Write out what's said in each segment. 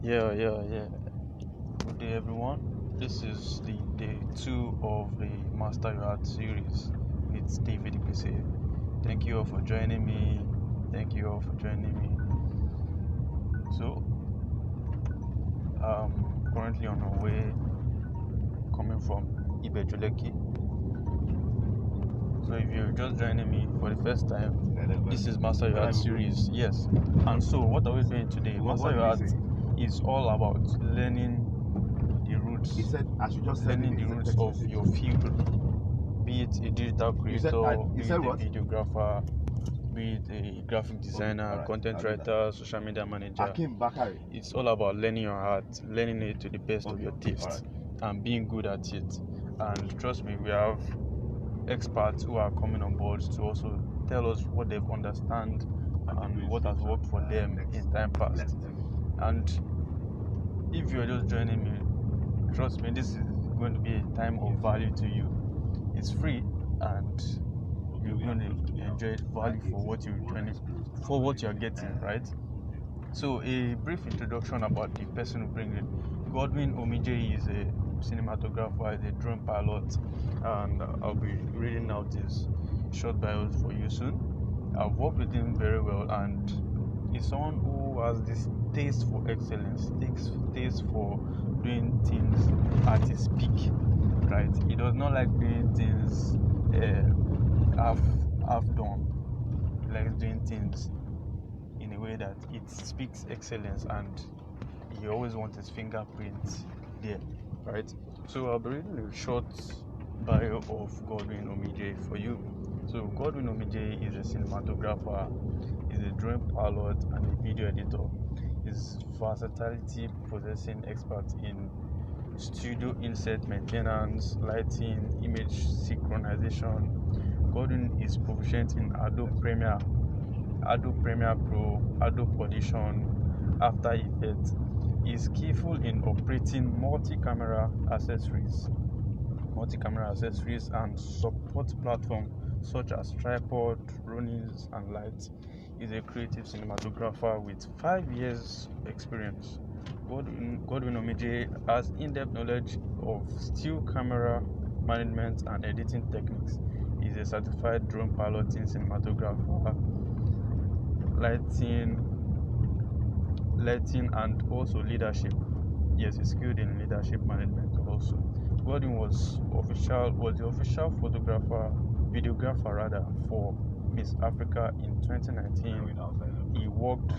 Yeah. Good day, everyone. This is the day 2 of the Master Your Art series with David Ipese. Thank you all for joining me. So, currently on our way coming from Ibejuleki. So, if you're just joining me for the first time, this is Master Your Art series. Yes. And so, what are we doing today? Master Your Art is all about learning the roots. He said, I should just learning the roots of your field, be it a digital creator, be it a videographer, be it a graphic designer, content writer, social media manager. It's all about learning your art, learning it to the best of your taste, and being good at it. And trust me, we have experts who are coming on board to also tell us what they've understand and what has worked for them in time past. And if you're just joining me, trust me, this is going to be a time of value to you. It's free, and you're going to enjoy value for what you're getting, right? So, a brief introduction about the person who brings it. Godwin Omijie is a cinematographer, is a drone pilot, and I'll be reading out his short bios for you soon. I've worked with him very well, and he's someone who has this taste for excellence, taste for doing things at his peak, right? He does not like doing things half done. He likes doing things in a way that it speaks excellence, and he always wants his fingerprint there, right? So I'll be reading a short bio of Godwin Omijie for you. So Godwin Omijie is a cinematographer, is a drone pilot, and a video editor. His versatility possessing expert in studio inset maintenance, lighting, image synchronization. Godwin is proficient in Adobe Premiere Pro, Adobe Audition, After Effects. He is skillful in operating multi-camera accessories and support platforms such as tripod, Ronins, and lights. He is a creative cinematographer with 5 years experience. Godwin Omijie has in-depth knowledge of still camera management and editing techniques. He is a certified drone piloting cinematographer, lighting and also leadership. Yes, he's skilled in leadership management also. Godwin was the official videographer for Miss Africa in 2019. He worked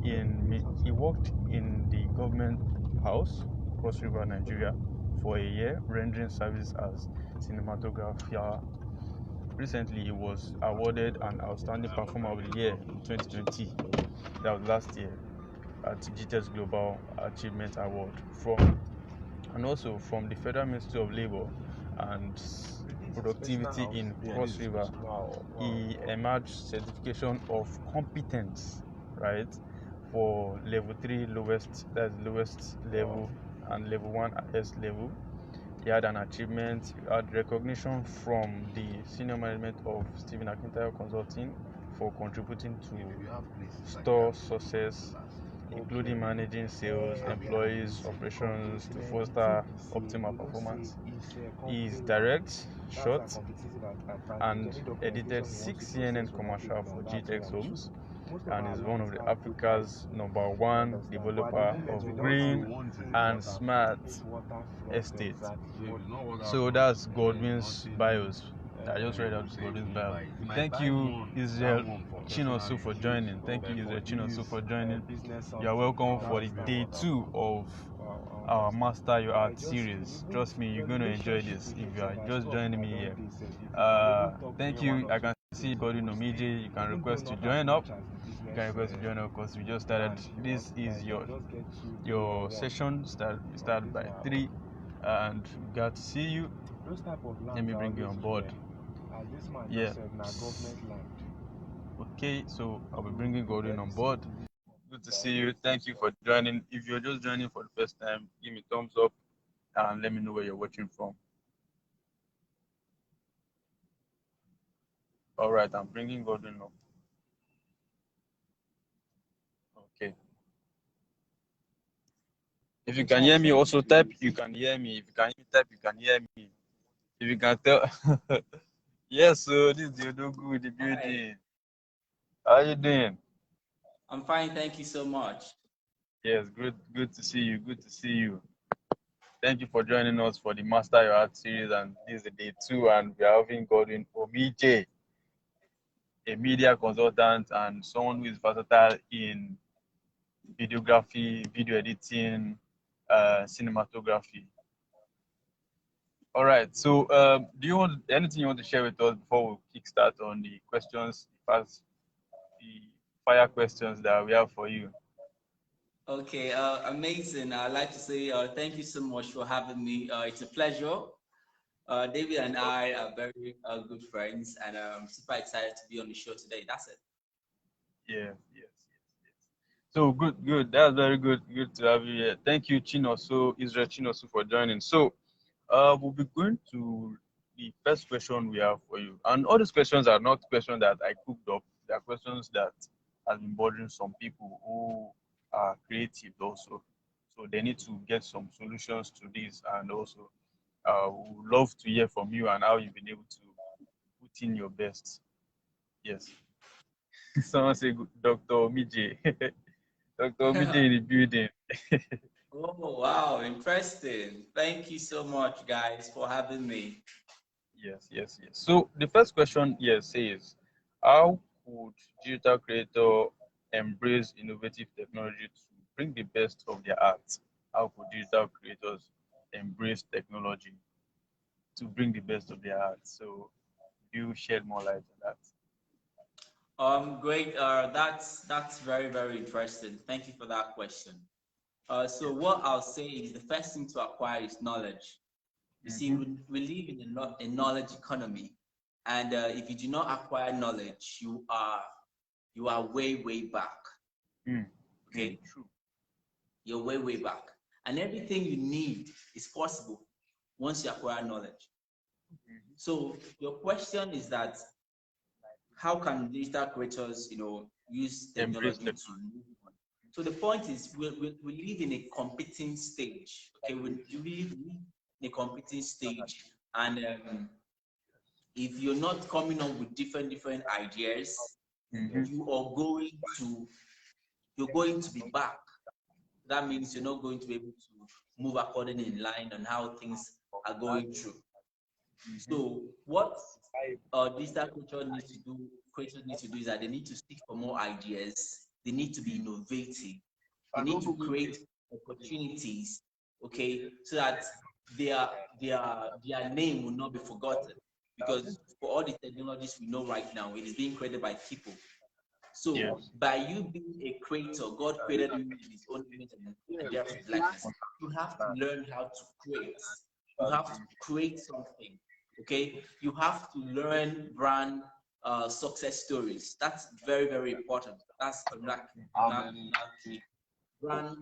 in the government house, Cross River, Nigeria, for a year, rendering service as cinematographer. Recently, he was awarded an Outstanding Performer of the Year in 2020. That was last year at GTS Global Achievement Award and also from the Federal Ministry of Labor and Productivity in Cross River. He emerged certification of competence, right, for level 3 lowest level and level 1 highest level. He had an achievement, he had recognition from the senior management of Stephen Akintayo Consulting for contributing to store success, including managing sales, employees, operations to foster optimal performance. He is direct, short, and edited 6 CNN commercials for GTX Homes, and is one of the Africa's #1 developer of green and smart estates. So that's Godwin's bios. I just read out Godwin's bio. Thank you, Israel Chinosu, for joining. You are welcome for the day 2 of our Master Your Art series. Trust me, you're going to enjoy this if you are just joining me here. Thank you. I can see Godwin Omijie. You can request to join up. Because we just started. This is your session. Start by 3, and we got to see you. Let me bring you on board. Yeah. Okay, so I'll be bringing Godwin on board. Good to see you. Thank you for joining. If you're just joining for the first time, give me a thumbs up and let me know where you're watching from. All right, I'm bringing Godwin up. Okay. If you can hear me, also type. You can hear me. If you can hear me, type. You can hear me. If you can tell. Yes, so this is Yodogu in the building. How you doing? I'm fine, thank you so much. Yes, good to see you. Good to see you. Thank you for joining us for the Master Your Art series, and this is the day 2, and we are having Godwin Omijie, a media consultant and someone who is versatile in videography, video editing, cinematography. All right. So, do you want anything you want to share with us before we kickstart on the questions, the fire questions that we have for you? Okay, amazing. I'd like to say thank you so much for having me. It's a pleasure. David and I are very good friends, and I'm super excited to be on the show today. That's it. Yes. So good. That's very good. Good to have you here. Thank you, Israel Chinosu, for joining. So, we'll be going to the first question we have for you. And all these questions are not questions that I cooked up. They are questions that have been bothering some people who are creative also. So they need to get some solutions to this. And also, we would love to hear from you and how you've been able to put in your best. Yes. Someone say Dr. Omijie. Dr. Omijie in the building. Oh, wow, interesting. Thank you so much, guys, for having me. Yes. So the first question here says, how could digital creator embrace innovative technology to bring the best of their art? How could digital creators embrace technology to bring the best of their art? So you shed more light on that. Great. That's very very interesting. Thank you for that question. So Yeah. what I'll say is the first thing to acquire is knowledge. You see, Mm-hmm. we live in a knowledge economy, and if you do not acquire knowledge, you are way back. Okay, True. you're way back, and everything you need is possible once you acquire knowledge. Mm-hmm. So your question is that how can digital creators, use Embrace technology to technology. move on? So the point is, we live in a competing stage. Okay, we live in a competing stage, and if you're not coming up with different ideas, Mm-hmm. you are going to you're going to be back. That means you're not going to be able to move accordingly in line on how things are going through. Mm-hmm. So what digital culture needs to do, creators need to do is that they need to seek for more ideas. They need to be innovative. They need to create opportunities, okay, so that their their name will not be forgotten. Because for all the technologies we know right now, it is being created by people. So Yes. by you being a creator, God created you in His own image and their likeness. You have to learn how to create. You have to create something. Okay. You have to learn brand success stories. That's very very important. That's another key. Brand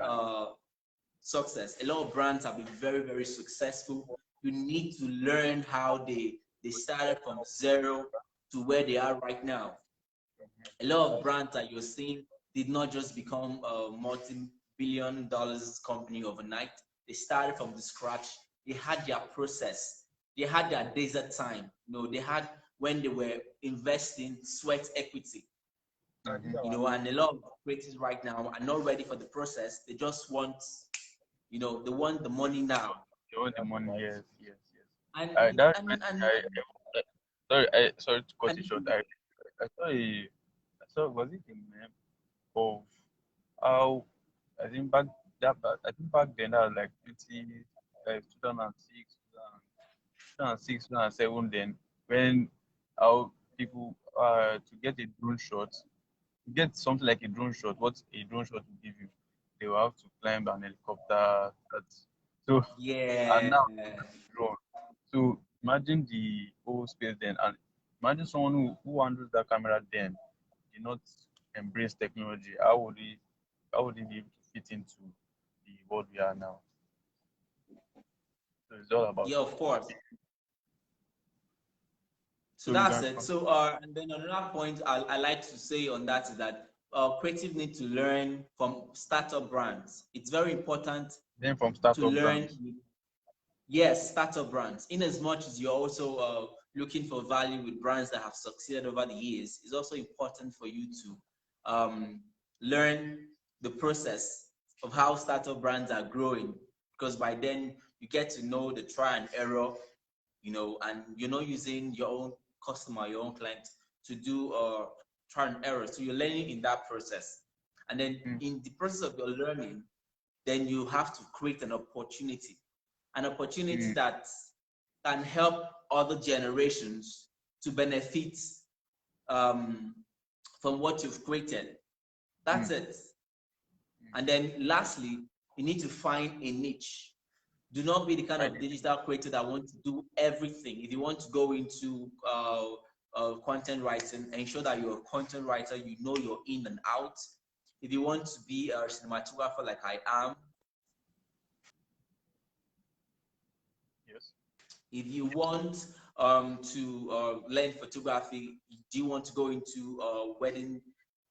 success. A lot of brands have been very very successful. You need to learn how they started from zero to where they are right now. A lot of brands that you're seeing did not just become a multi-billion dollars company overnight. They started from the scratch. They had their process. They had their desert time. They had when they were investing sweat equity. And a lot of creators right now are not ready for the process. They just want, they want the money now. You want the money? Yes. And That and and sorry to cut and it short. I saw I saw, was it a meme of how, I think I think back then that was like 2006, 2007 then, when how people, to get a drone shot, to get something like a drone shot, what a drone shot will give you, they will have to climb an helicopter. So, and yeah, now drone. So imagine the whole space then, and imagine someone who handles that camera then did not embrace technology. How would he be able to fit into the world we are now? So it's all about yeah, of course. So so you that's can it. So and then another point I like to say on that is that creative need to learn from startup brands. It's very important Then from to startup learn. brands. Yes, startup brands. In as much as you're also looking for value with brands that have succeeded over the years, it's also important for you to learn the process of how startup brands are growing, because by then you get to know the try and error, and you're not using your own customer, your own client to do try and error. So you're learning in that process. And then in the process of your learning, then you have to create an opportunity that can help other generations to benefit from what you've created. That's it. And then lastly, you need to find a niche. Do not be the kind of digital creator that wants to do everything. If you want to go into content writing, ensure that you're a content writer, you know you're in and out. If you want to be a cinematographer like I am, Yes. if you want to learn photography, do you want to go into wedding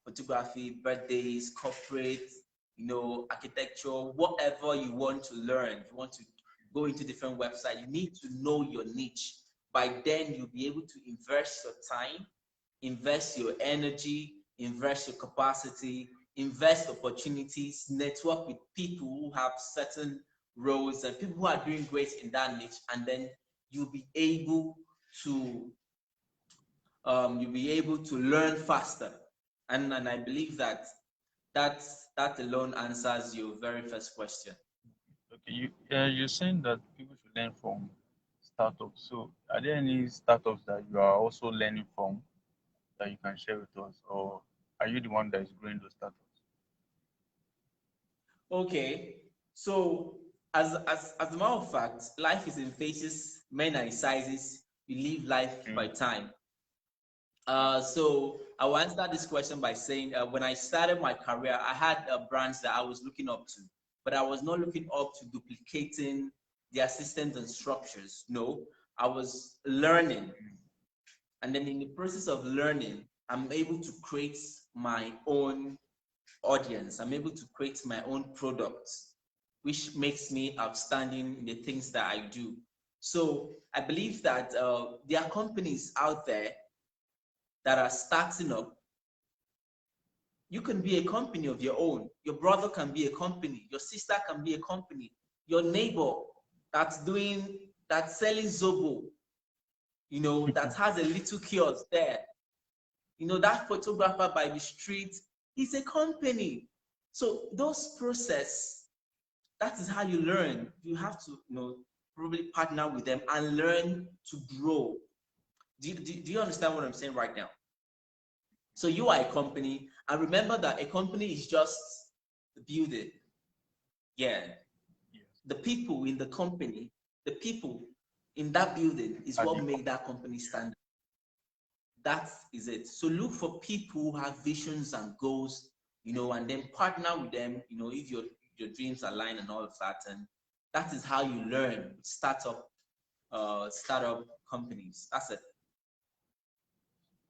photography, birthdays, corporate, architecture, whatever you want to learn, if you want to go into different websites, you need to know your niche. By then, you'll be able to invest your time, invest your energy, invest your capacity, invest opportunities, network with people who have certain roles and people who are doing great in that niche, and then you'll be able to learn faster. And I believe that that alone answers your very first question. Okay, you're saying that people should learn from startups. So, are there any startups that you are also learning from that you can share with us, or are you the one that is growing those startups? Okay, so as a matter of fact, life is in phases, men are in sizes. You live life by time. So I will answer this question by saying, when I started my career, I had brands that I was looking up to, but I was not looking up to duplicating their systems and structures. No, I was learning. And then in the process of learning, I'm able to create my own audience. I'm able to create my own products, which makes me outstanding in the things that I do. So I believe that there are companies out there that are starting up. You can be a company of your own. Your brother can be a company. Your sister can be a company. Your neighbor that's selling Zobo, that has a little kiosk there. That photographer by the street is a company. So those process, that is how you learn. You have to, probably partner with them and learn to grow. Do you understand what I'm saying right now? So you are a company, and remember that a company is just the building. Yeah. Yes. The people in the company, the people in that building is what make that company stand. That is it. So look for people who have visions and goals, and then partner with them, if your dreams align and all of that. And that is how you learn startup companies. That's it.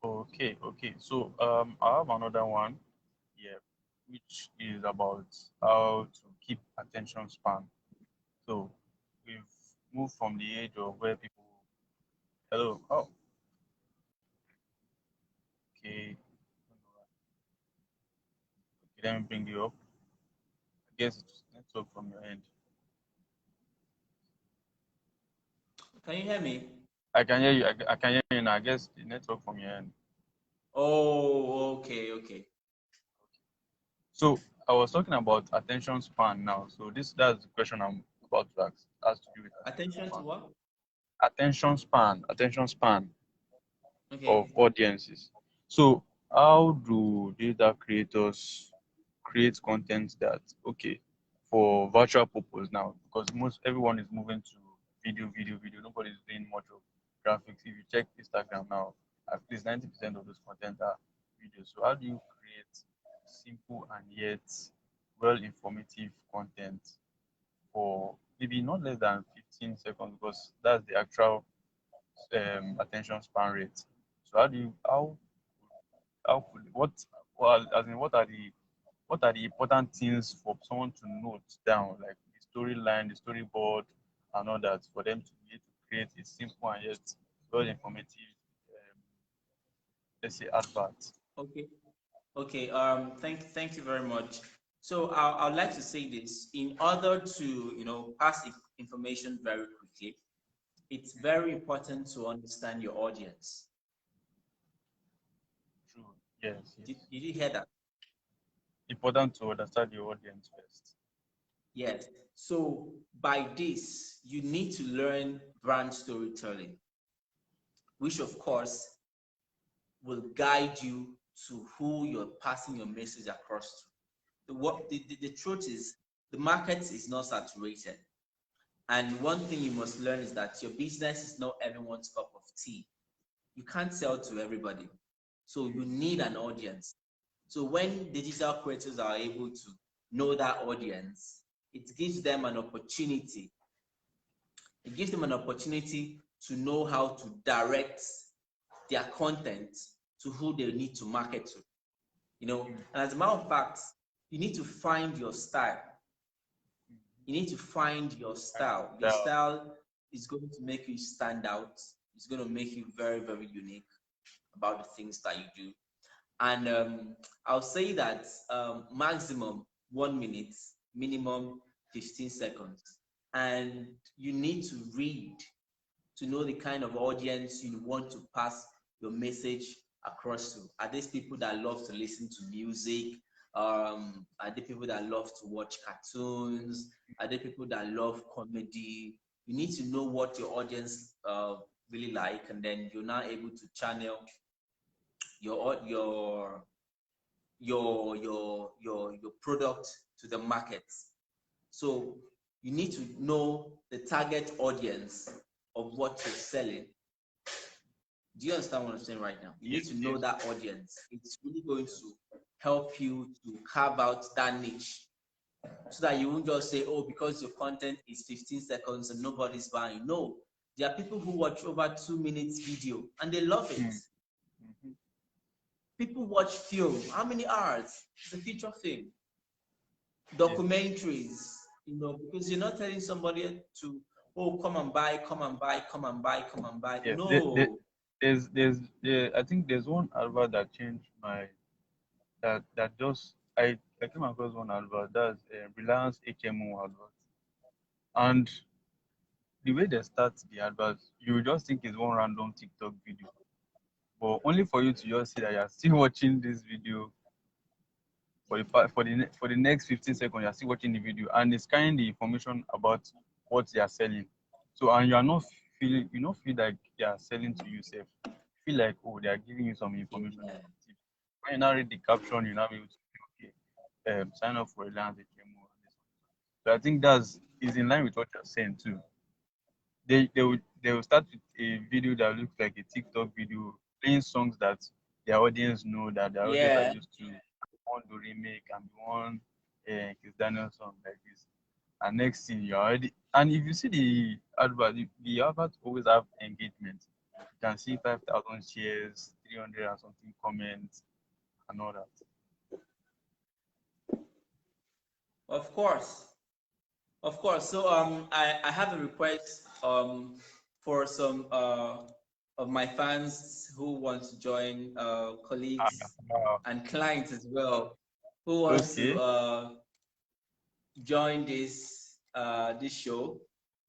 Okay. So I have another one, yeah, which is about how to keep attention span. So we've moved from the age of where people, hello, oh, okay, let me bring you up. I guess it's network from your end. Can you hear me? I can hear you. I can hear you now. I guess the network from your end. Oh, okay. So I was talking about attention span now. So that's the question I'm about to ask. Has to do with attention Attention to span. what? Attention span of Okay. audiences. So how do data creators create content that okay for virtual purpose now? Because most everyone is moving to video. Nobody's doing much of graphics. If you check Instagram now, at least 90% of those content are videos. So how do you create simple and yet well informative content for maybe not less than 15 seconds, because that's the actual attention span rate. So how could what well as in what are the important things for someone to note down, like the storyline, the storyboard, and all that for them to be able to create a simple and yet very informative, let's say, advert. Okay. Okay. Thank you very much. So I'd like to say this: in order to pass information very quickly, it's very important to understand your audience. True. Yes, Did you hear that? important to understand your audience first. Yes. So by this, you need to learn brand storytelling, which of course will guide you to who you're passing your message across to. The truth is, the market is not saturated. And one thing you must learn is that your business is not everyone's cup of tea. You can't sell to everybody. So you need an audience. So when digital creators are able to know that audience, it gives them an opportunity. It gives them an opportunity to know how to direct their content to who they need to market to. And as a matter of fact, you need to find your style. You need to find your style. Your style is going to make you stand out. It's going to make you very, very unique about the things that you do. And I'll say that maximum 1 minute, minimum 15 seconds. And you need to read to know the kind of audience you want to pass your message across to. Are these people that love to listen to music? Are there people that love to watch cartoons? Are there people that love comedy? You need to know what your audience really like, and then you're now able to channel your product to the market. So you need to know the target audience of what you're selling. Do you understand what I'm saying right now? You need to know that audience. It's really going to help you to carve out that niche, so that you won't just say, oh, because your content is 15 seconds and nobody's buying. No, there are people who watch over 2 minutes video and they love it. Mm-hmm. People watch film. How many hours? It's a feature film. Documentaries, because you're not telling somebody to, oh, come and buy, come and buy, come and buy, come and buy. Yes. No. I think there's one advert that changed my that just I came across one advert, that's Reliance HMO advert, and the way they start the advert, you just think it's one random TikTok video, but only for you to just see that you're still watching this video for the next 15 seconds, you're still watching the video, and it's carrying the information about what they are selling. So, and you don't feel like they are selling to you, self. You feel like, oh, they are giving you some information. Yeah. When you now read the caption, you now be able to say, okay, sign up for a land HMO. So I think is in line with what you're saying too. They will start with a video that looks like a TikTok video, playing songs that their audience know, that their audience are Yeah. used to. Want to remake and one Chris Daniel song like this. And next thing you already, and if you see the advert always have engagement. You can see 5,000 shares, 300 and something comments, and all that. Of course. Of course. So I have a request for some of my fans who want to join, colleagues and clients as well, who wants to join this show.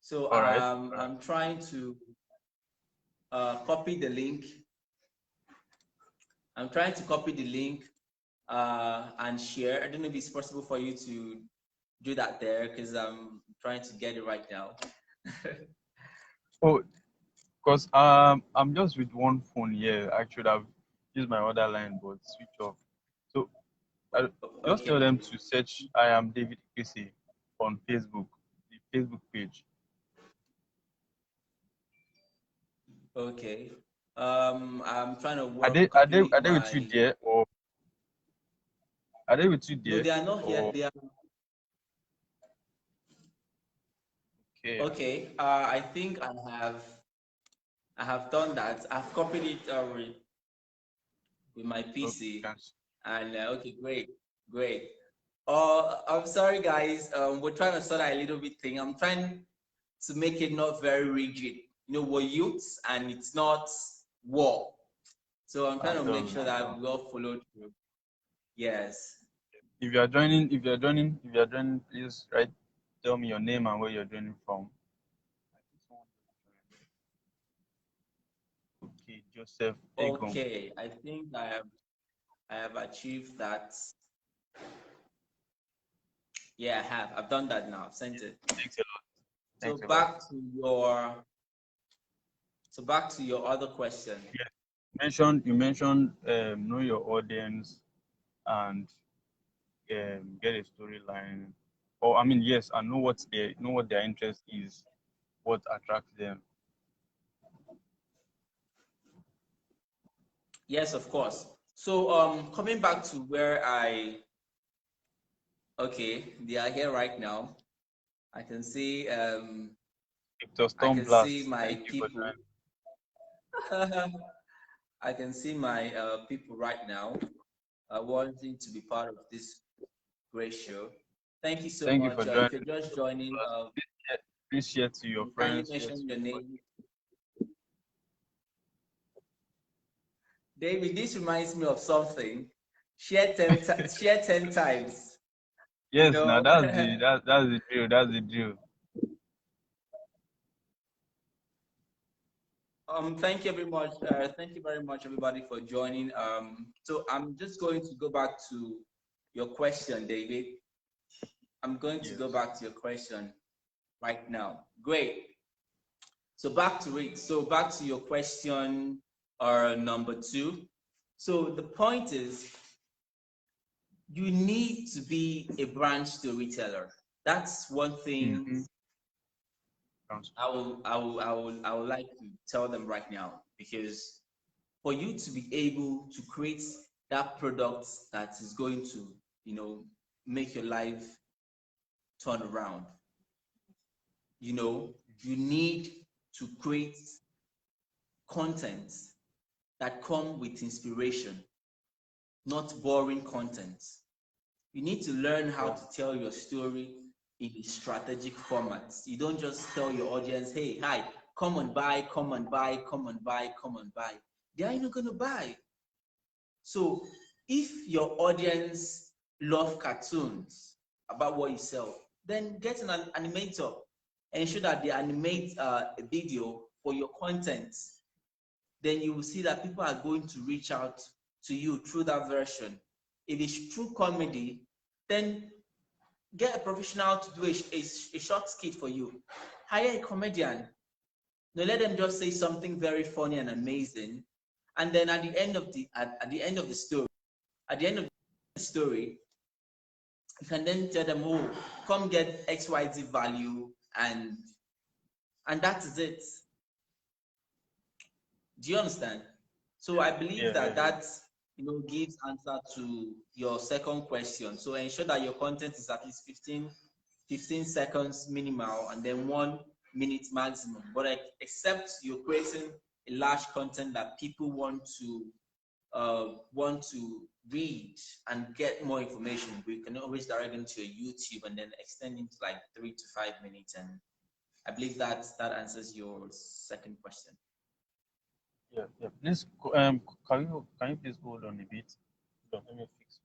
So I'm trying to copy the link. I'm trying to copy the link and share. I don't know if it's possible for you to do that there, because I'm trying to get it right now. Oh, because I'm just with one phone here. I should have used my other line, but switch off. So just tell them to search I am David Ipese on Facebook, the Facebook page. Okay. I'm trying to work. Are they with you there, or are they with you there? No, they are not here. They are. Okay. Okay. I think I have done that. I've copied it with my PC. Okay. And okay, great. I'm sorry, guys. We're trying to sort out a little bit thing. I'm trying to make it not very rigid. You know, we're youths and it's not war. So I'm trying to make sure that we all follow through. Yes. If you are joining, please write. Tell me your name and where you're joining from. Okay, Joseph Egom. Okay. I think I have achieved that. Yeah, I have. I've done that now. I've sent it. Thanks a lot. So Thanks a lot. back to your other question. Yeah. You mentioned know your audience and get a storyline. Or I mean, yes, and know what their interest is, what attracts them. Yes, of course. So coming back to where they are here right now. I can see my people. I can see my people right now wanting to be part of this great show. Thank you so much. If you're just joining, please share to your friends. Mention your name. David, this reminds me of something. Share 10 times. Yes, now that's the drill. That's the drill. Thank you very much. Thank you very much, everybody, for joining. So I'm just going to go back to your question, David. I'm going to go back to your question right now. Great. So back to it. So back to your question, number 2. So the point is, you need to be a brand storyteller. That's one thing I would like to tell them right now, because for you to be able to create that product that is going to, make your life turn around, you need to create content that come with inspiration, not boring content. You need to learn how to tell your story in a strategic format. You don't just tell your audience, hey, hi, come and buy, come and buy, come and buy, come and buy. They are not going to buy. So if your audience love cartoons about what you sell, then get an animator. Ensure that they animate a video for your content. Then you will see that people are going to reach out to you through that version. If it's true comedy, then get a professional to do a short skit for you. Hire a comedian. Now let them just say something very funny and amazing, and then at the end of the story, you can then tell them, oh, come get XYZ value, and that is it. Do you understand? So I believe that gives answer to your second question. So ensure that your content is at least 15 seconds minimal, and then 1 minute maximum. But except you're creating a large content that people want to read and get more information, we can always direct them to your YouTube and then extend it to like 3 to 5 minutes. And I believe that answers your second question. Yeah. Please, can you please hold on a bit? Let me fix.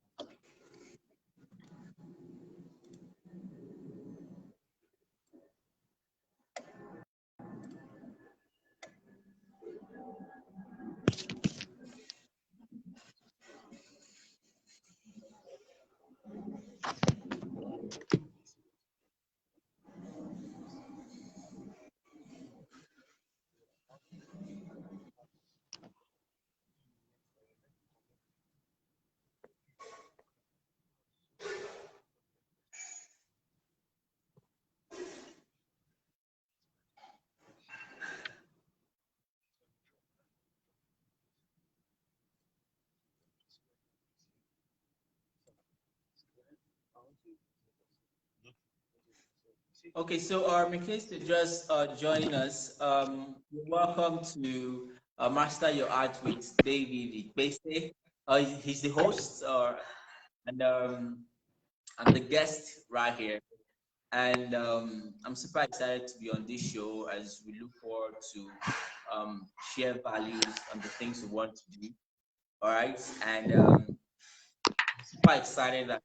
Okay, so in case you're just joining us, you're welcome to Master Your Art with David Ipese. He's the host, and I'm the guest right here. And I'm super excited to be on this show as we look forward to share values on the things we want to do. All right. And super excited that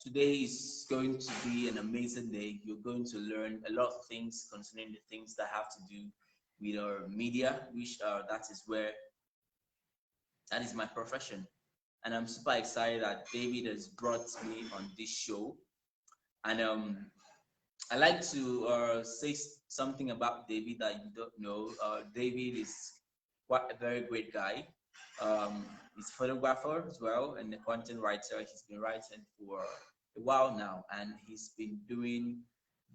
today is going to be an amazing day. You're going to learn a lot of things concerning the things that have to do with our media, which that is my profession. And I'm super excited that David has brought me on this show. And I like to say something about David that you don't know. David is quite a very great guy. He's a photographer as well and a content writer. He's been writing for a while now, and he's been doing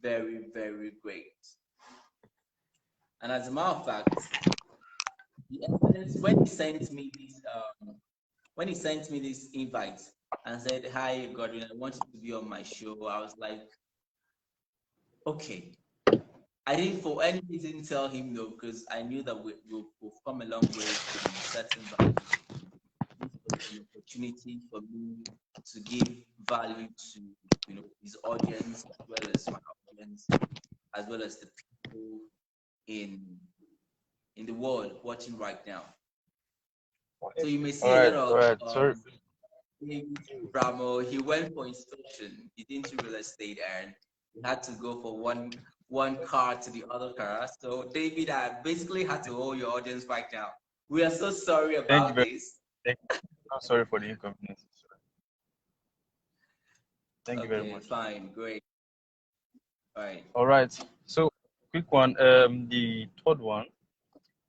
very, very great. And as a matter of fact, the essence when he sent me this invite and said, "Hi, Godwin, I want you to be on my show," I was like, "Okay." I didn't for any reason tell him no because I knew that we've come a long way in certain values. This was an opportunity for me to give value to his audience as well as my audience, as well as the people in the world watching right now. So you may see a lot of Bramo. He went for inspection. He didn't do real estate, and he had to go for one car to the other car. So David, I basically had to hold your audience right now. We are so sorry about this. Thank you. I'm sorry for the inconvenience. Thank you very much. Fine, great. All right. So quick one. The third one,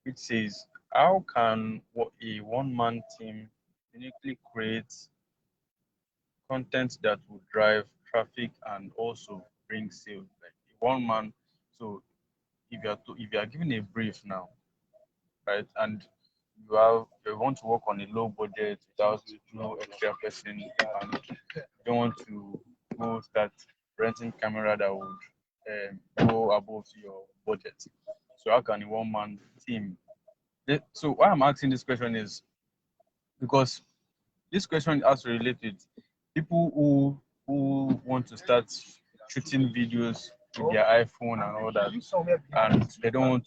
which says, how can a one-man team uniquely create content that would drive traffic and also bring sales? Like one man. So if you are given a brief now, right, and you want to work on a low budget without no extra person, and you don't want to go start renting camera that would go above your budget. So how can a one-man team? So why I'm asking this question is because this question has to relate with people who want to start shooting videos with their iPhone and all that, and they don't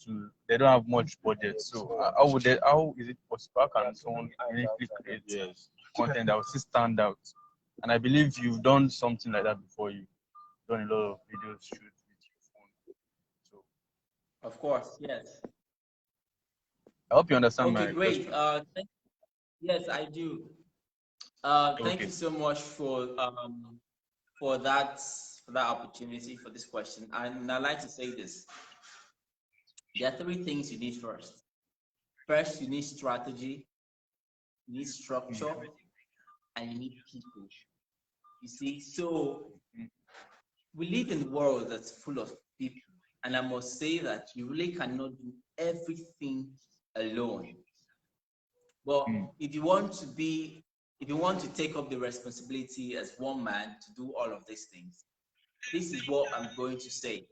have much budget. So how is it possible? How can someone uniquely create content that will still stand out? And I believe you've done something like that before. You've done a lot of videos shoot with your phone. So of course, yes. I hope you understand my great. question. Yes, I do. Thank you so much for that opportunity for this question. And I'd like to say this. There are three things you need first. First, you need strategy, you need structure, and you need people. You see, so we live in a world that's full of people. And I must say that you really cannot do everything alone. But if you want to take up the responsibility as one man to do all of these things, this is what I'm going to say.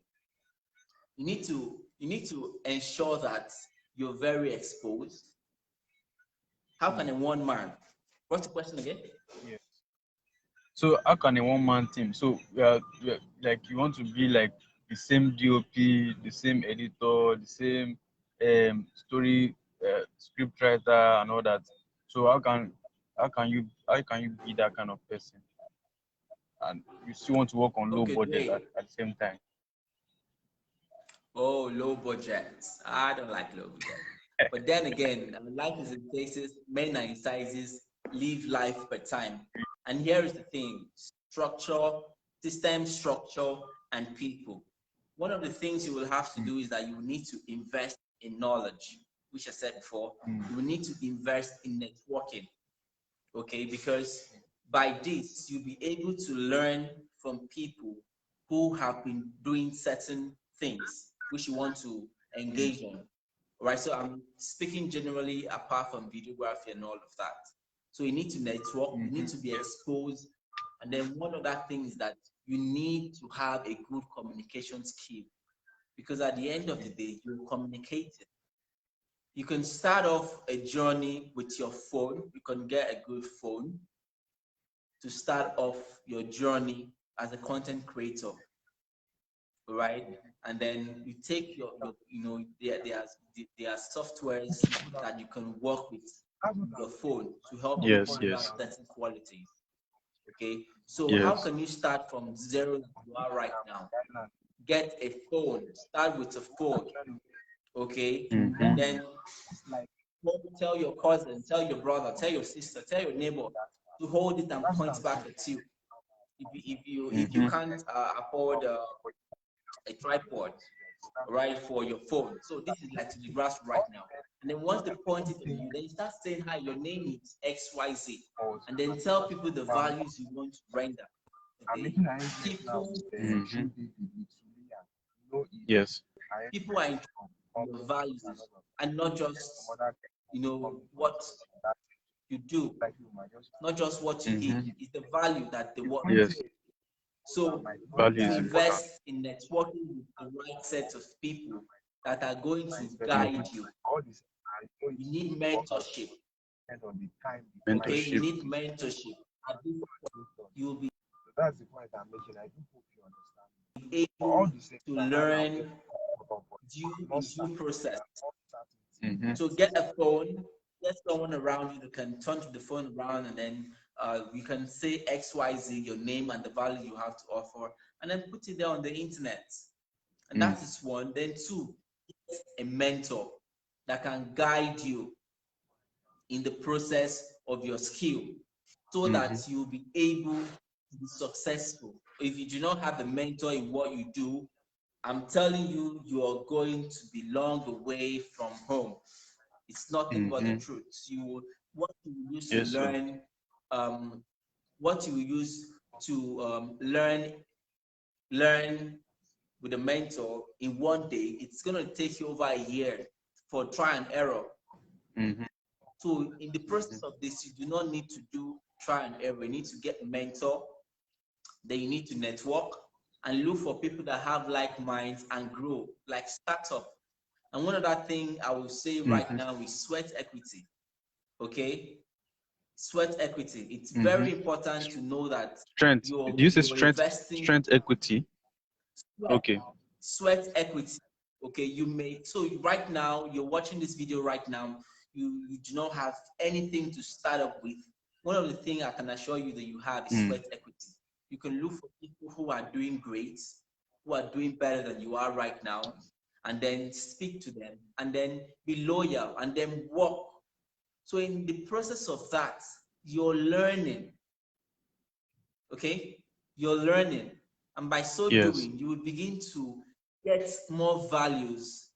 You need to ensure that you're very exposed. How can a one man? What's the question again? Yes. So how can a one-man team? So like you want to be like the same DOP, the same editor, the same story script writer and all that. So how can you be that kind of person? And you still want to work on low budget at the same time. Oh, low budget. I don't like low budget. But then again, life is in phases, men are in sizes, live life per time. And here is the thing: structure, system structure, and people. One of the things you will have to do is that you need to invest in knowledge, which I said before. You will need to invest in networking, okay? Because by this, you'll be able to learn from people who have been doing certain things which you want to engage on. All right, so I'm speaking generally apart from videography and all of that. So you need to network, you need to be exposed. And then one of that thing is that you need to have a good communication skill, because at the end of the day, you're communicating. You can start off a journey with your phone. You can get a good phone to start off your journey as a content creator, right? And then you take your there are softwares that you can work with your phone to help you deliver certain qualities. Okay, so how can you start from zero that you are right now? Get a phone. Start with a phone. Okay, and then tell your cousin, tell your brother, tell your sister, tell your neighbor to hold it and point back at you. If you can't afford a tripod, right, for your phone, so this is like to the grass right now. And then once they point it to you, then you start saying, "Hi, your name is XYZ," and then tell people the values you want to render. Okay, people, Yes. people are interested in your values and not just what you do, not just what you did. It's the value that they want. Yes. So Value to is invest in networking with the right set of people that are going to guide you. You need mentorship. Okay, you need mentorship. You'll be able to learn due process. So get a phone, get someone around you that can turn the phone around, and then you can say XYZ, your name and the value you have to offer, and then put it there on the internet. And that is one. Then two, get a mentor that can guide you in the process of your skill so that you'll be able to be successful. If you do not have a mentor in what you do, I'm telling you, you are going to be long away from home. It's nothing but the truth. What you use to learn, what you use to learn with a mentor in one day, it's going to take you over a year for try and error. So in the process of this, you do not need to do try and error. You need to get a mentor. Then you need to network and look for people that have like minds and grow, like startup. And one other thing I will say right now is sweat equity. Okay, sweat equity. It's very important to know that strength. you're Do you say strength? investing Strength equity. Okay. Sweat equity. Okay, right now you're watching this video right now. You do not have anything to start up with. One of the things I can assure you that you have is sweat equity. You can look for people who are doing great, who are doing better than you are right now, and then speak to them, and then be loyal, and then work. So in the process of that, you're learning. Okay, you're learning, and by so doing, you will begin to get more values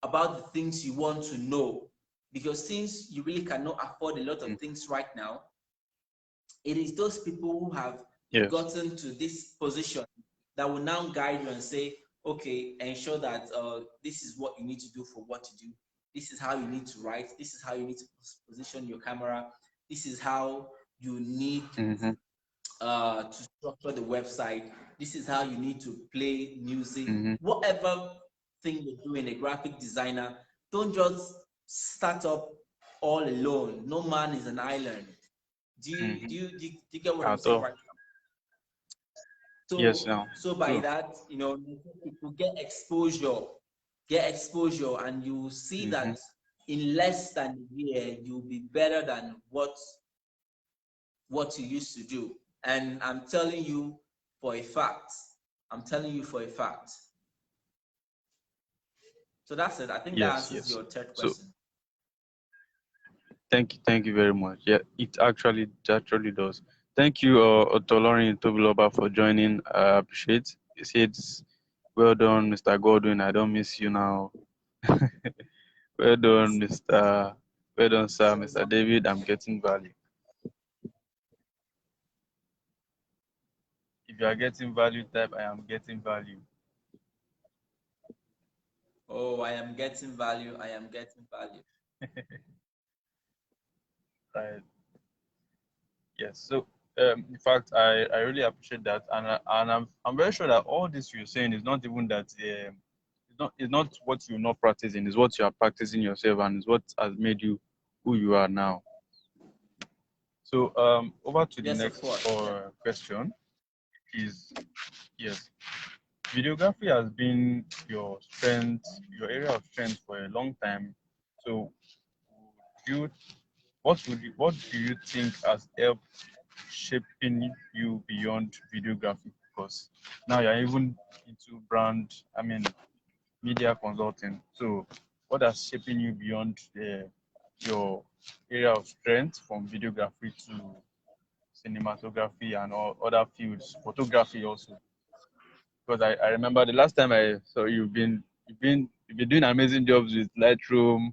about the things you want to know. Because since you really cannot afford a lot of things right now, it is those people who have gotten to this position that will now guide you and say, okay, ensure that this is what you need to do for what you do. This is how you need to write. This is how you need to position your camera. This is how you need to structure the website. This is how you need to play music. Whatever thing you're doing, a graphic designer, don't just start up all alone. No man is an island. Do you get what I'm saying right now? So, so by that, people get exposure, and you will see that in less than a year, you'll be better than what you used to do. And I'm telling you for a fact. So that's it. I think that answers your third question. Thank you very much. Yeah, it actually does. Thank you, Otolorin Tobiloba, for joining. I appreciate. You said, well done, Mr. Godwin. I don't miss you now. Well done, Well done, sir, Mr. David. I'm getting value. If you are getting value, type I am getting value. Oh, I am getting value. Right. Yes. So, in fact, I really appreciate that, and I'm very sure that all this you're saying is not even that. It's not what you're not practicing. It's what you are practicing yourself, and it's what has made you who you are now. So over to the Yes, of next course. question is, yes, videography has been your strength, your area of strength for a long time. So do you, what do you think has helped shaping you beyond videography? Because now you're even into media consulting. So what has shaping you beyond your area of strength from videography to cinematography and all other fields, photography also? Because I remember the last time I saw you, you've been doing amazing jobs with Lightroom,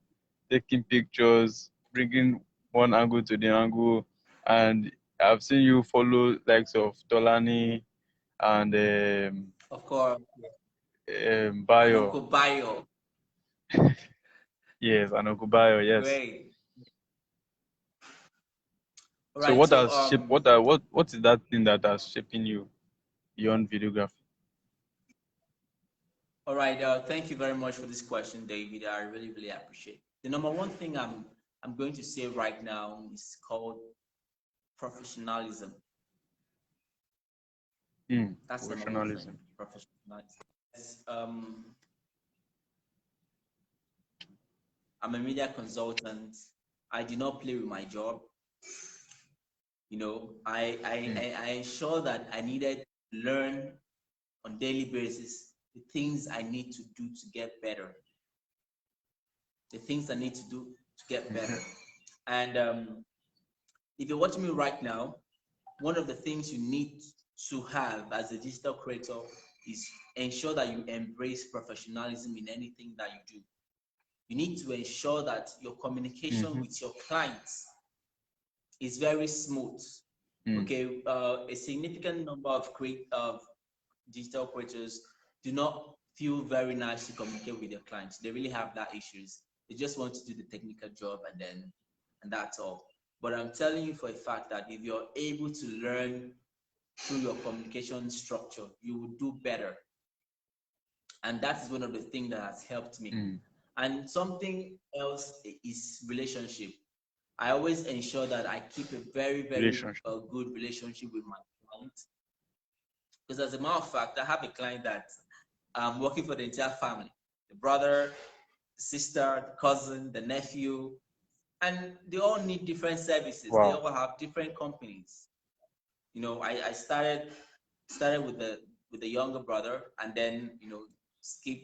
taking pictures, bringing one angle to the angle, and I've seen you follow likes of Tolani and Of course. And Bayo. Uncle Bayo. Yes, and Okubayo, yes. Great. All So right. what So has shaped what is that thing that has shaping you beyond videography? all right. Thank you very much for this question, David. I really, really appreciate it. The number one thing I'm going to say right now is called professionalism. That's the number one thing. Professionalism. Professionalism. Yes, I'm a media consultant. I did not play with my job. You know, I ensure that I needed to learn on daily basis the things I need to do to get better. The things I need to do to get better. And if you're watching me right now, one of the things you need to have as a digital creator is ensure that you embrace professionalism in anything that you do. You need to ensure that your communication with your clients is very smooth. Okay, a significant number of digital creators do not feel very nice to communicate with their clients. They really have that issues. They just want to do the technical job and that's all. But I'm telling you for a fact that if you're able to learn through your communication structure, you will do better. And that is one of the things that has helped me. And something else is relationship. I always ensure that I keep a very, very good relationship with my client. Because as a matter of fact, I have a client that I'm working for the entire family, the brother, the sister, the cousin, the nephew, and they all need different services. Wow. They all have different companies. You know, I started with the younger brother, and then skip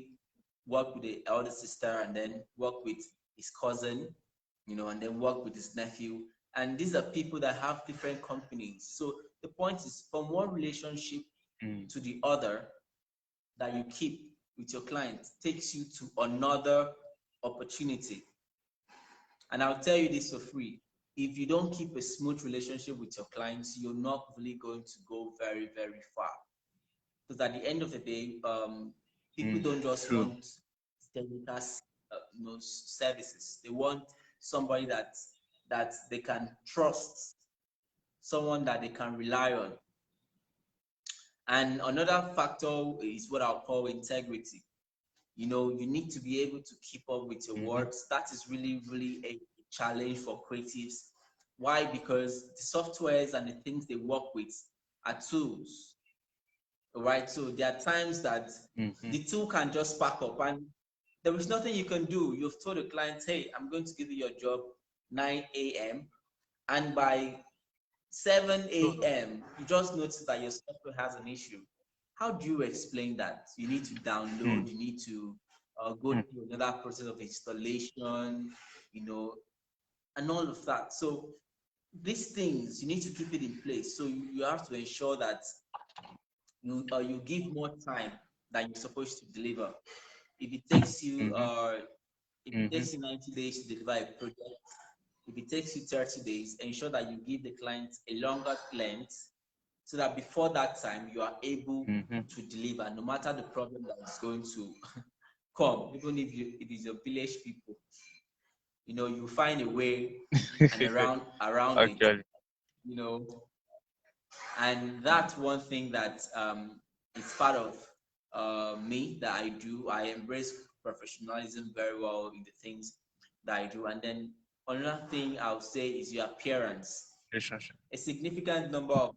work with the elder sister, and then work with his cousin, and then work with his nephew. And these are people that have different companies. So the point is, from one relationship to the other that you keep with your client takes you to another opportunity. And I'll tell you this for free. If you don't keep a smooth relationship with your clients, you're not really going to go very, very far. Because at the end of the day, people don't just want technical services. They want somebody that they can trust, someone that they can rely on. And another factor is what I'll call integrity. You need to be able to keep up with your words. That is really, really a challenge for creatives. Why? Because the softwares and the things they work with are tools, right? So there are times that the tool can just pack up and there is nothing you can do. You've told the client, hey, I'm going to give you your job 9 a.m. and by 7 a.m., you just notice that your software has an issue. How do you explain that? You need to download, you need to go through another process of installation, and all of that. So these things, you need to keep it in place. So you have to ensure that you give more time than you're supposed to deliver. If it takes you 90 days to deliver a project, if it takes you 30 days, ensure that you give the client a longer length so that before that time you are able to deliver, no matter the problem that is going to come. Even if it is your village people, you find a way and around it, and that's one thing that is part of me that I do. I embrace professionalism very well in the things that I do. And then another thing I'll say is your appearance. Relationship. A significant number of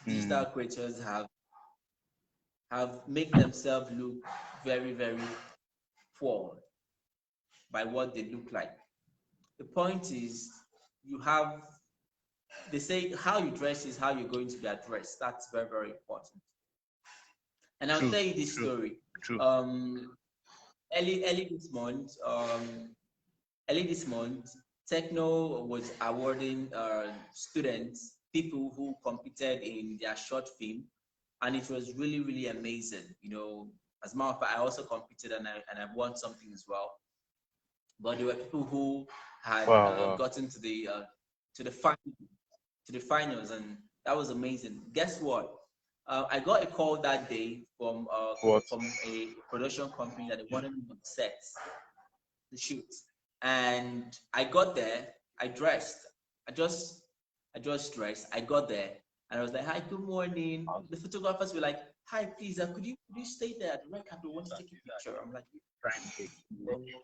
digital creators have made themselves look very, very poor by what they look like. The point is, you have, they say how you dress is how you're going to be addressed. That's very, very important. And I'll tell you this story. True. Early this month, Techno was awarding students, people who competed in their short film, and it was really, really amazing. You know, as a matter of fact, I also competed and I won something as well. But there were people who had gotten to the finals, and that was amazing. Guess what? I got a call that day from a production company that they wanted me on set to shoot, and I got there. I dressed. I just dressed. I got there, and I was like, "Hi, good morning." The photographers were like, "Hi, please, could you stay there at the red carpet? We want to take a picture." I'm like,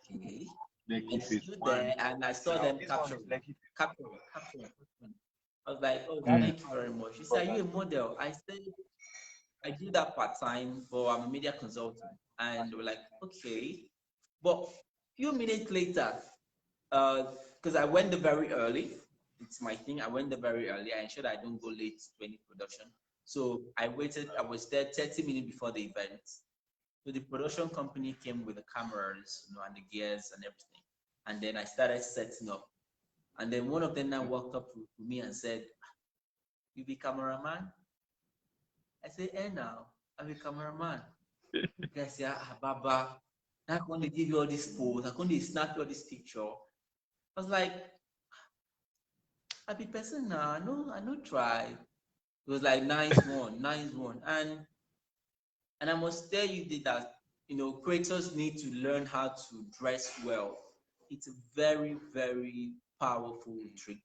"Okay." I stood there and I saw them capturing. I was like, "Oh, thank you very much." She said, "Are you a model?" I said, "I do that part-time, but I'm a media consultant." And we're like, "Okay." But a few minutes later, because I went there very early, it's my thing. I went there very early. I ensured I don't go late to any production. So I waited. I was there 30 minutes before the event. So the production company came with the cameras, you know, and the gears and everything. And then I started setting up. And then one of them now walked up to me and said, "You be cameraman?" I said, now, I'm a cameraman." You guys say, Baba, I'm going to give you all this pose. I'm going to snap you all this picture. I was like, I be person now. I no try. It was like nice one. And I must tell you that, you know, creators need to learn how to dress well. It's a very, very powerful trick.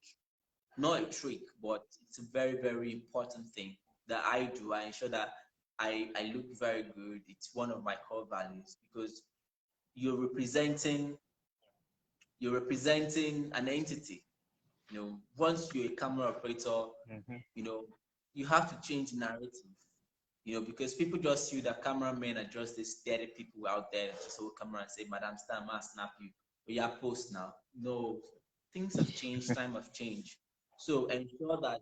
Not a trick, but it's a very, very important thing that I do. I ensure that I look very good. It's one of my core values because you're representing an entity. You know, once you're a camera operator, you know, you have to change the narrative. You know, because people just see that cameramen are just these steady people out there that just hold camera and say, "Madam Star, ma snap you. We are post now." No, things have changed, time have changed. So ensure that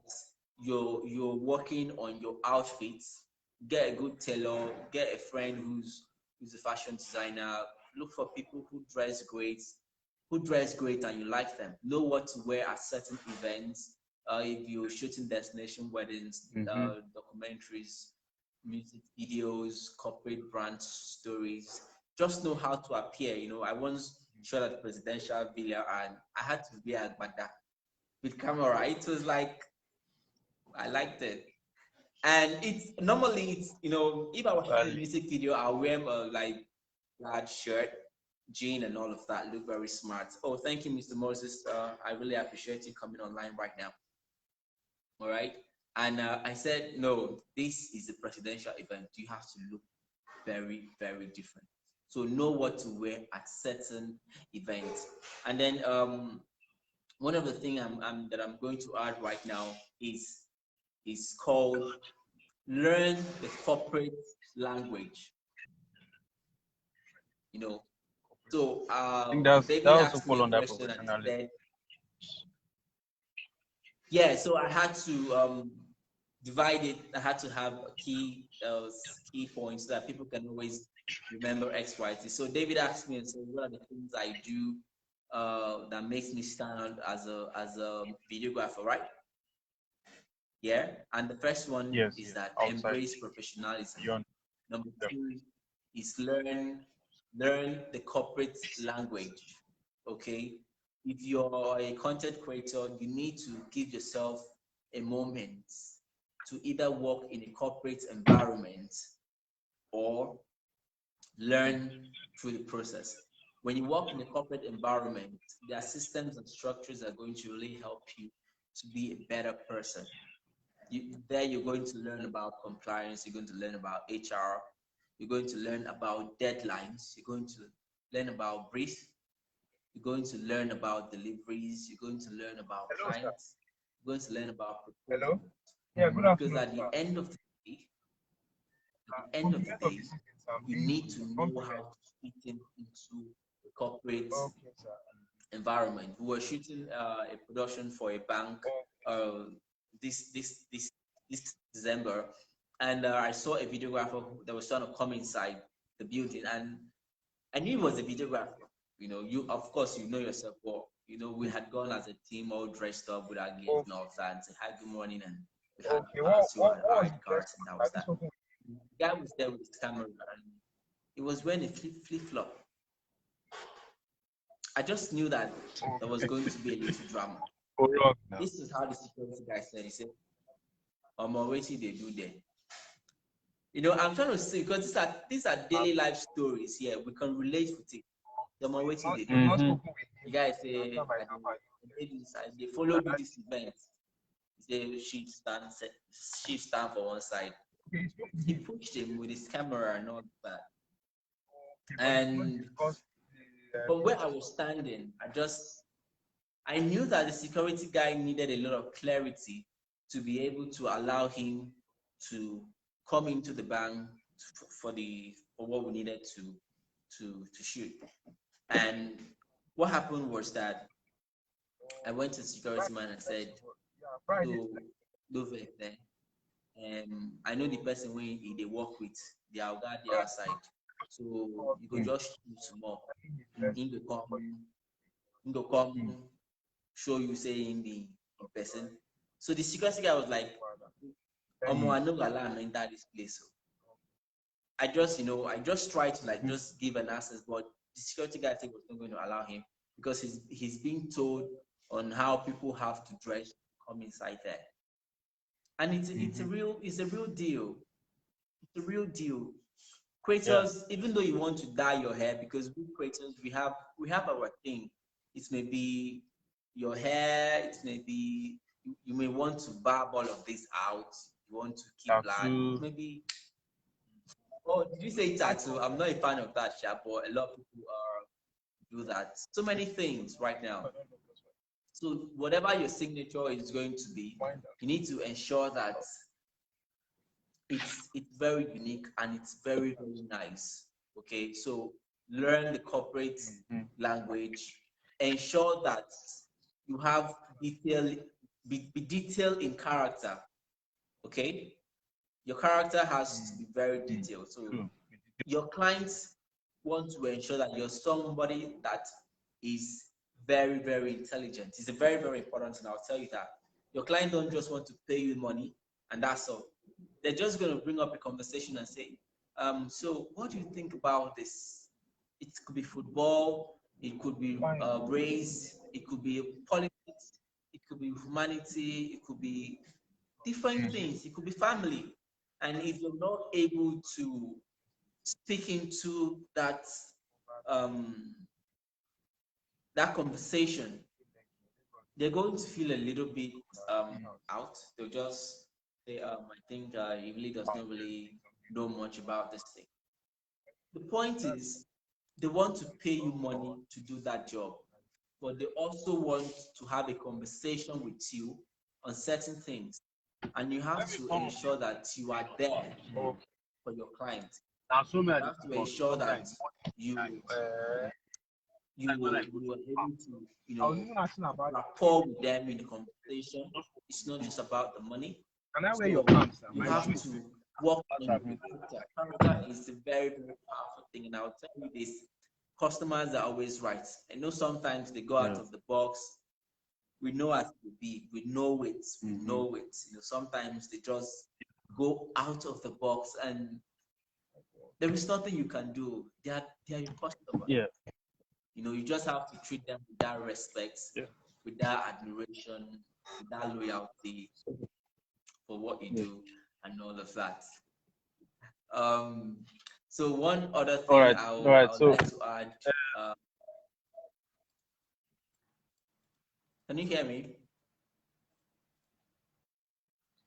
you're working on your outfits. Get a good tailor, get a friend who's a fashion designer. Look for people who dress great and you like them. Know what to wear at certain events. If you're shooting destination weddings, documentaries, music videos, corporate brand stories, just know how to appear. You know, I once shot at the presidential villa and I had to wear agbada with camera. It was like, I liked it. And it's, you know, if I was shooting a music video, I'll wear like large shirt, jean, and all of that. Look very smart. Oh, thank you, Mr. Moses. I really appreciate you coming online right now. All right. And I said, no, this is a presidential event. You have to look very, very different. So know what to wear at certain events. And then one of the things that I'm going to add right now is called learn the corporate language. You know, so I think David that also asked me fall a under question and professionalism. said, yeah, so I had to divide it. I had to have key points so that people can always remember X, Y, Z. So David asked me and said, "What are the things I do that makes me stand out as a videographer?" Right? Yeah. And the first one is that embrace professionalism. Number two is learn the corporate language. Okay. If you're a content creator, you need to give yourself a moment to either work in a corporate environment or learn through the process. When you work in a corporate environment, there are systems and structures that are going to really help you to be a better person. You're going to learn about compliance, you're going to learn about HR, you're going to learn about deadlines, you're going to learn about brief, you're going to learn about deliveries, you're going to learn about clients, going to learn about Hello? proposals. Yeah, good Because afternoon, at the sir. end of the day, For the sake of this meeting, sir, you please need to know how compliment. to fit into the corporate Okay, sir. environment. We were shooting a production for a bank this December, and I saw a videographer that was trying to come inside the building, and I knew he was a videographer. You know, you of course you know yourself well. You know, we had gone as a team all dressed up with our gears and all of that, and said hi, good morning, and we had Okay, what our was ID the cards, best? and that I was just that. spoken The guy was there with his camera, and he was wearing a flip flop. I just knew that there was going to be a little drama. wrong now. This is how the security guy said. He said, what they do there. You know, I'm trying to say because these are daily life stories here. We can relate with it. The more waiting they do. Not spoken with The him. guy say, they followed you this event. He said, she stand for one side. Okay, he spoke with He him. pushed him with his camera and all that. Okay, but And because from where I was standing, I knew that the security guy needed a lot of clarity to be able to allow him to come into the bank for what we needed to shoot. And what happened was that I went to the security man and said, so Love I know the person when they work with, they are guard the outside. So you could just shoot small. In the come show you saying the person. So the security guy was like, I know alarm enter this place. So I just tried to like just give an access, but the security guy said was not going to allow him because he's being told on how people have to dress to come inside there. And it's a real deal. It's a real deal. Creators, even though you want to dye your hair, because we creators we have our thing. It may be your hair, it may be you may want to barb all of this out. You want to keep black. Maybe did you say tattoo? I'm not a fan of that, but a lot of people do that. So many things right now. So whatever your signature is going to be, you need to ensure that it's very unique and it's very, very nice. Okay, so learn the corporate language, ensure that you have be detailed in character. Okay, your character has to be very detailed. So your clients want to ensure that you're somebody that is very, very intelligent. It's a very, very important thing. I'll tell you that. Your client don't just want to pay you money and that's all. They're just going to bring up a conversation and say, so what do you think about this? It could be football, it could be race, it could be politics, it could be humanity, it could be different things, it could be family. And if you're not able to speak into that that conversation, they're going to feel a little bit out. They'll just say, I think he really does not really know much about this thing. The point is, they want to pay you money to do that job, but they also want to have a conversation with you on certain things. And you have to ensure that you are there for your client. You have to ensure that you are able to rapport with them in the conversation. It's not just about the money. So you have to work on your character. Character is a very, very powerful thing. And I'll tell you this, customers are always right. I know sometimes they go out of the box. We know as to be, we know it. Sometimes they just go out of the box and there is nothing you can do. They are your customer. Yeah. You just have to treat them with that respect, with that admiration, with that loyalty for what you do and all of that. So one other thing I would like to add. Can you hear me?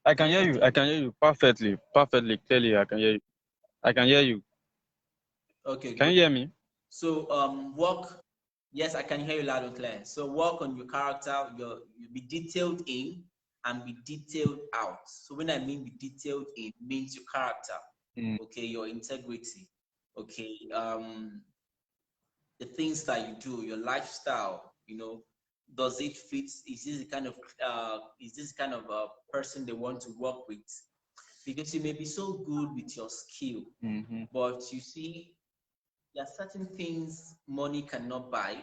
I can hear you. I can hear you perfectly, clearly. I can hear you. I can hear you. Okay. Can you hear me? So work. Yes, I can hear you loud and clear. So work on your character. You be detailed in. and be detailed out. So when I mean be detailed, it means your character, okay, your integrity, okay, the things that you do, your lifestyle, does it fit? Is this the kind of person they want to work with? Because you may be so good with your skill, but you see, there are certain things money cannot buy.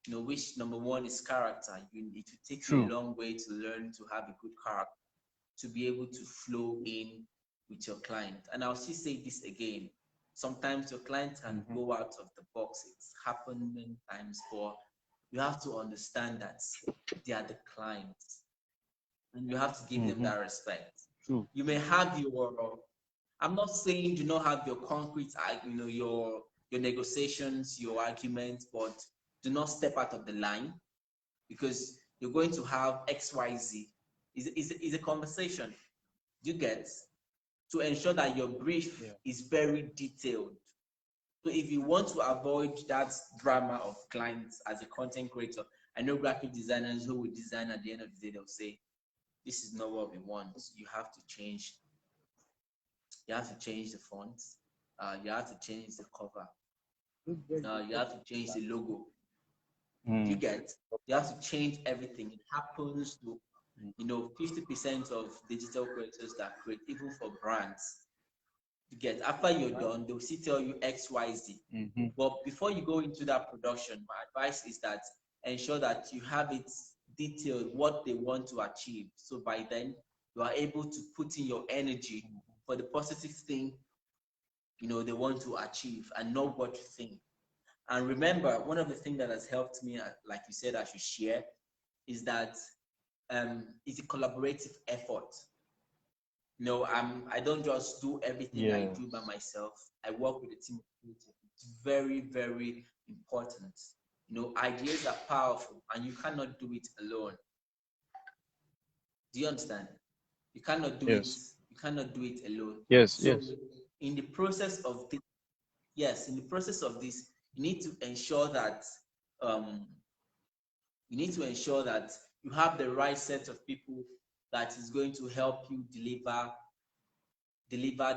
Which number one is character. It will take you a long way to learn to have a good character, to be able to flow in with your client. And I'll still say this again. Sometimes your client can go out of the box. It's happened many times, but you have to understand that they are the clients, and you have to give them that respect. You may have I'm not saying do not have your concrete, your negotiations, your arguments, but do not step out of the line, because you're going to have XYZ. Is a conversation. You get to ensure that your brief is very detailed. So if you want to avoid that drama of clients as a content creator, I know graphic designers who will design at the end of the day, they'll say, this is not what we want. You have to change. You have to change the fonts. You have to change the cover. You have to change the logo. You get. You have to change everything. It happens to 50% of digital creators that create, even for brands. You get, after you're done, they'll still tell you XYZ. But before you go into that production, my advice is that ensure that you have it detailed what they want to achieve. So by then you are able to put in your energy for the positive thing they want to achieve, and not what you think. And remember, one of the things that has helped me, like you said, I should share, is that it's a collaborative effort. I don't just do everything I do by myself. I work with a team of people. It's very, very important. Ideas are powerful, and you cannot do it alone. Do you understand? You cannot do it. You cannot do it alone. So in the process of this, you need to ensure that you have the right set of people that is going to help you deliver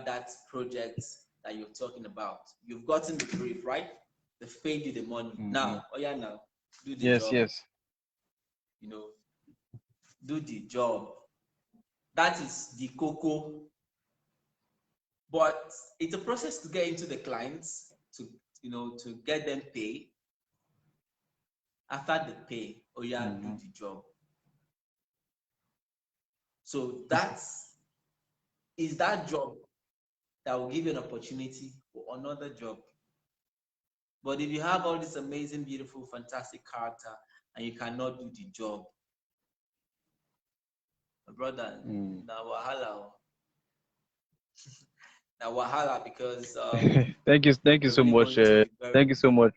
that project that you're talking about. You've gotten the brief, right? They've paid you the money. Now, do the job. Do the job. That is the cocoa. But it's a process to get into the clients, to get them pay. After the pay, do the job. So that job that will give you an opportunity for another job. But if you have all this amazing, beautiful, fantastic character and you cannot do the job, my brother, now wahala. Now wahala, because thank you so much. Thank you so much.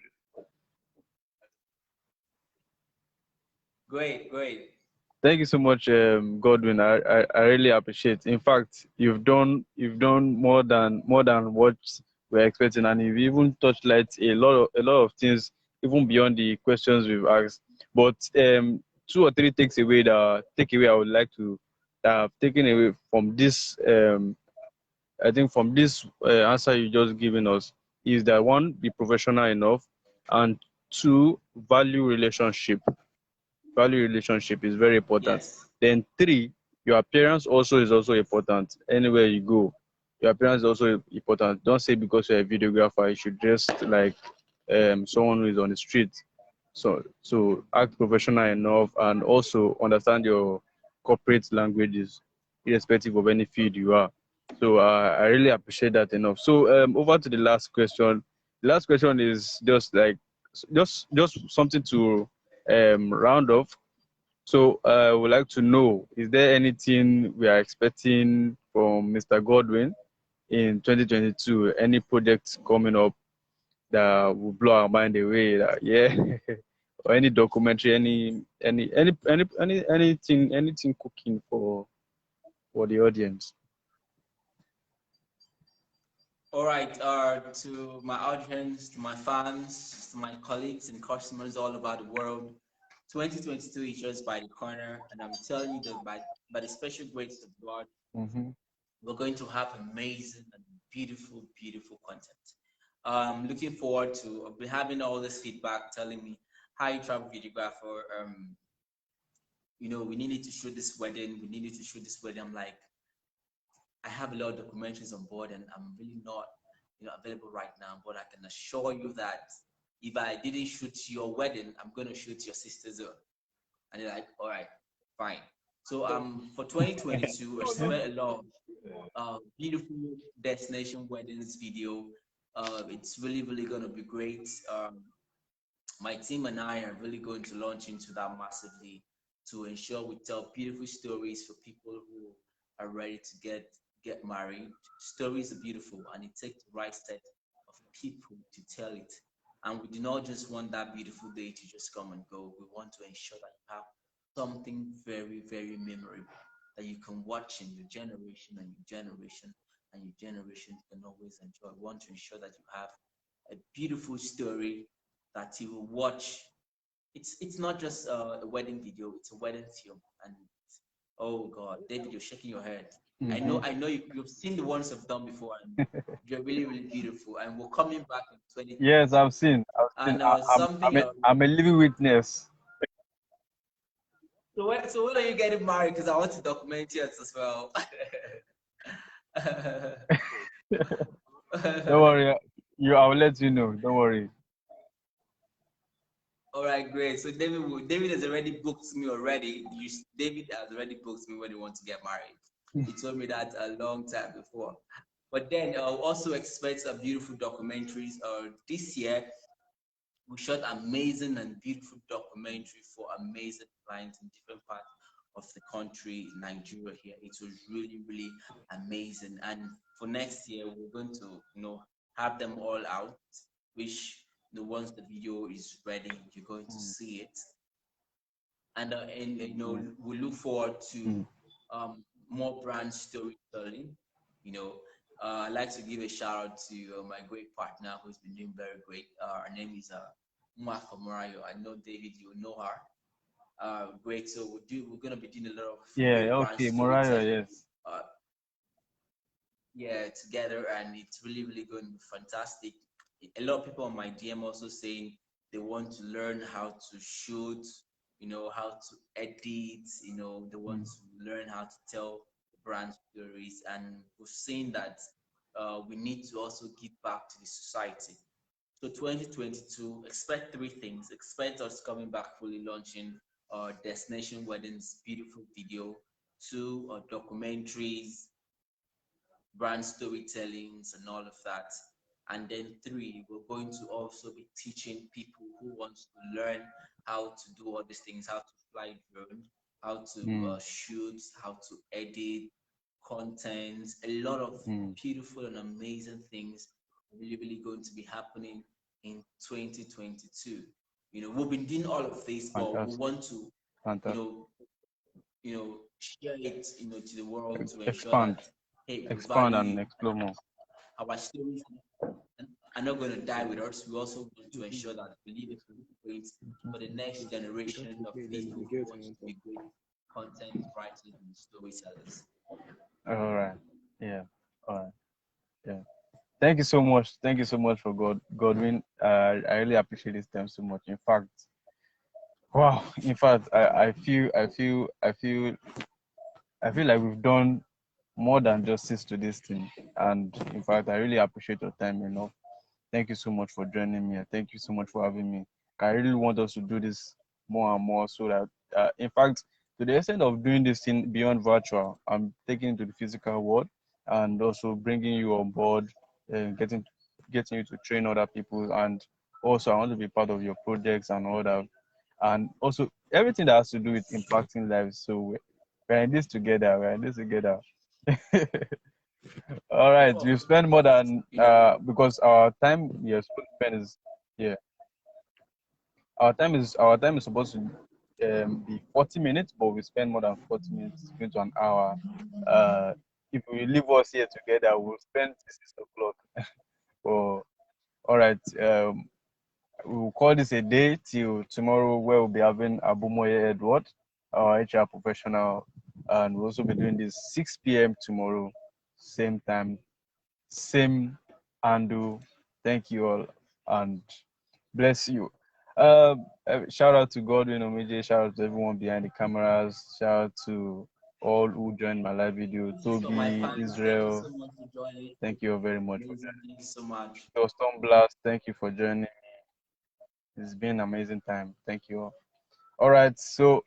Great. Thank you so much, Godwin. I really appreciate. In fact, you've done more than what we're expecting, and you've even touched light a lot of things, even beyond the questions we've asked. But 2 or 3 takeaway I would like to have taken away from this. I think from this answer you just given us is that 1, be professional enough, and 2, value relationship. Value relationship is very important. Then 3, your appearance is also important. Anywhere you go, your appearance is also important. Don't say because you're a videographer you should dress like someone who is on the street. So act professional enough, and also understand your corporate languages, irrespective of any field you are. So I really appreciate that enough. So over to the last question. The last question is just something to round off. So I would like to know, is there anything we are expecting from Mr. Godwin in 2022? Any projects coming up that will blow our mind away? Or any documentary, anything cooking for the audience? All right, to my audience, to my fans, to my colleagues and customers all over the world, 2022 is just by the corner, and I'm telling you that by the special grace of God, Mm-hmm. we're going to have amazing and beautiful, beautiful content. Looking forward to be having all this feedback telling me, hi, travel videographer, we needed to shoot this wedding, we needed to shoot this wedding. I'm like, I have a lot of documentaries on board and I'm really not, available right now, but I can assure you that if I didn't shoot your wedding, I'm going to shoot your sister's own. And they're like, all right, fine. So for 2022, expect a lot of beautiful destination weddings video. It's really, really going to be great. My team and I are really going to launch into that massively to ensure we tell beautiful stories for people who are ready to get married. Stories are beautiful, and it takes the right set of people to tell it. And we do not just want that beautiful day to just come and go. We want to ensure that you have something very, very memorable that you can watch in your generation and your generation and your generation can always enjoy. We want to ensure that you have a beautiful story that you will watch. It's not just a wedding video; it's a wedding film. And oh God, David, you're shaking your head. Mm-hmm. I know you've seen the ones I've done before, and they're really, really beautiful. And we're coming back in Yes, 2022. I've seen. And I'm something a, else. I'm a living witness. So when are you getting married? Because I want to document it as well. Don't worry. I'll let you know. Don't worry. All right, great. So David has already booked me already. David has already booked me when he wants to get married. He told me that a long time before. But then I'll also expect some beautiful documentaries. This year we shot amazing and beautiful documentary for amazing clients in different parts of the country, Nigeria here. It was really, really amazing. And for next year, we're going to, have them all out, which once the video is ready, you're going to see it. And we look forward to more brand storytelling. You know, I'd like to give a shout out to my great partner who's been doing very great. Her name is Mwaka Morayo. I know David, you know her. Great. So we're gonna be doing a lot of Yeah. brand Okay. Moraya. storytelling. Yes. Uh, yeah, together, and it's really, really going to be fantastic. A lot of people on my DM also saying they want to learn how to shoot, how to edit, they want to learn how to tell brand stories, and we've seen that we need to also give back to the society. So 2022, expect three things. Expect us coming back fully launching our destination weddings, beautiful video, two documentaries, brand storytellings and all of that. And then three, we're going to also be teaching people who want to learn how to do all these things, how to fly drone, how to shoot, how to edit content, a lot of beautiful and amazing things really, really going to be happening in 2022. We've been doing all of this, but we Fantastic. want to, you Fantastic. know, share it, to the world to ensure Expand. that, hey, we Expand and value explore more. our stories are not going to die with us. We also want to ensure that we leave it great for the next generation of people who want to be great content writers and storytellers. All right. Yeah. All right. Yeah. Thank you so much. Thank you so much for Godwin. I really appreciate this time so much. In fact, wow. In fact, I feel like we've done more than justice to this thing. And in fact, I really appreciate your time enough. Thank you so much for joining me. Thank you so much for having me. I really want us to do this more and more so that, in fact, to the extent of doing this thing beyond virtual, I'm taking it to the physical world and also bringing you on board and getting you to train other people. And also, I want to be part of your projects and all that. And also, everything that has to do with impacting lives. So we're in this together. We're in this together. All right, we've spent more than because our time we are supposed to spend is yeah our time is supposed to be 40 minutes, but we spend more than 40 minutes, going to an hour. If we leave us here together, we'll spend till 6 o'clock. Oh, all right. We'll call this a day till tomorrow, where we'll be having Abumoye Edward, our HR professional, and we'll also be doing this 6 p.m. tomorrow, same time, same handle. Thank you all and bless you. Shout out to Godwin Omijie, shout out to everyone behind the cameras, shout out to all who joined my live video, So my Toby, fans, Israel. thank you so much for joining. Thank you all very much for Amazing. joining. Thank you so much. So Storm Blast, thank you for joining. It's been an amazing time. Thank you all. All right, so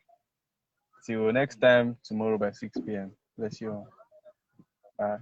till next time tomorrow by 6 p.m. Bless you all. Bye.